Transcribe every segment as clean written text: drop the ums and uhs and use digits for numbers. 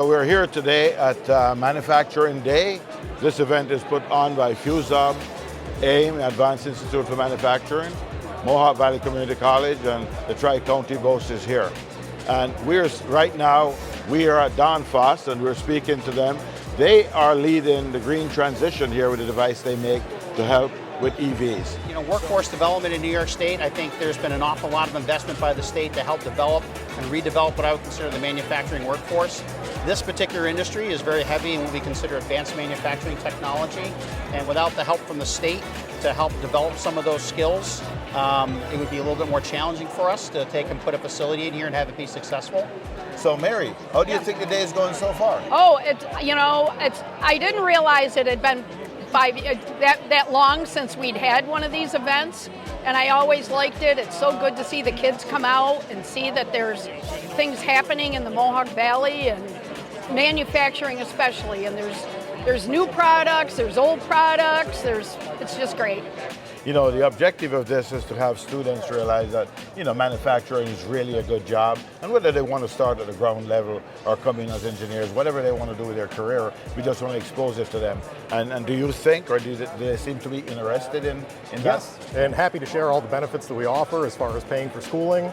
We're here today at Manufacturing Day. This event is put on by FUSOB, AIM, Advanced Institute for Manufacturing, Mohawk Valley Community College, and the Tri-County Boast is here. And right now, we are at Danfoss, and we're speaking to them. They are leading the green transition here with the device they make to help with EVs. You know, workforce development in New York State, I think there's been an awful lot of investment by the state to help develop and redevelop what I would consider the manufacturing workforce. This particular industry is very heavy in what we consider advanced manufacturing technology, and without the help from the state to help develop some of those skills, it would be a little bit more challenging for us to take and put a facility in here and have it be successful. So Mary, how do you think the day is going so far? Oh, I didn't realize it had been that long since we'd had one of these events, and I always liked it. It's so good to see the kids come out and see that there's things happening in the Mohawk Valley and manufacturing especially, and there's new products, there's old products, it's just great. You know, the objective of this is to have students realize that, you know, manufacturing is really a good job, and whether they want to start at the ground level or come in as engineers, whatever they want to do with their career, we just want to expose it to them. And do you think, or do they seem to be interested in that? Yes, and happy to share all the benefits that we offer as far as paying for schooling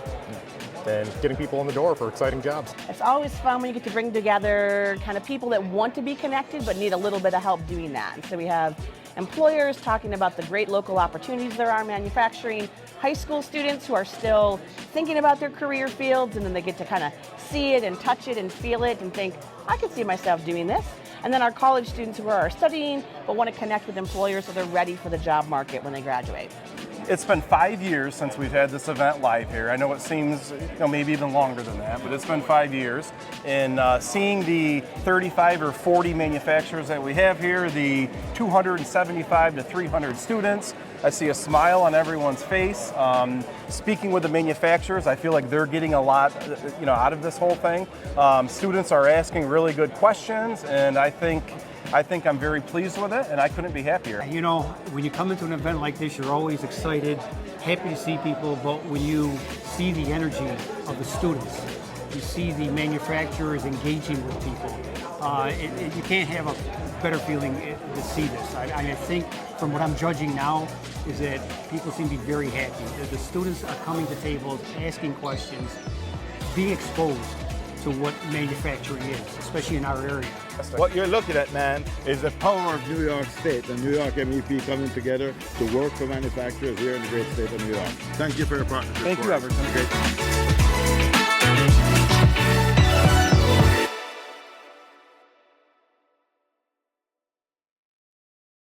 and getting people in the door for exciting jobs. It's always fun when you get to bring together kind of people that want to be connected but need a little bit of help doing that. And so we have employers talking about the great local opportunities there are in manufacturing, high school students who are still thinking about their career fields, and then they get to kind of see it and touch it and feel it and think, I can see myself doing this. And then our college students who are studying but want to connect with employers so they're ready for the job market when they graduate. It's been 5 years since we've had this event live here. I know it seems, maybe even longer than that, but it's been 5 years. And seeing the 35 or 40 manufacturers that we have here, the 275 to 300 students, I see a smile on everyone's face. Speaking with the manufacturers, I feel like they're getting a lot, out of this whole thing. Students are asking really good questions, and I think I'm very pleased with it, and I couldn't be happier. You know, when you come into an event like this, you're always excited, happy to see people, but when you see the energy of the students, you see the manufacturers engaging with people, you can't have a better feeling to see this. I think from what I'm judging now is that people seem to be very happy. The students are coming to tables, asking questions, being exposed to what manufacturing is, especially in our area. What you're looking at, man, is the power of New York State and New York MEP coming together to work for manufacturers here in the great state of New York. Thank you for your partnership. Thank you, Everton.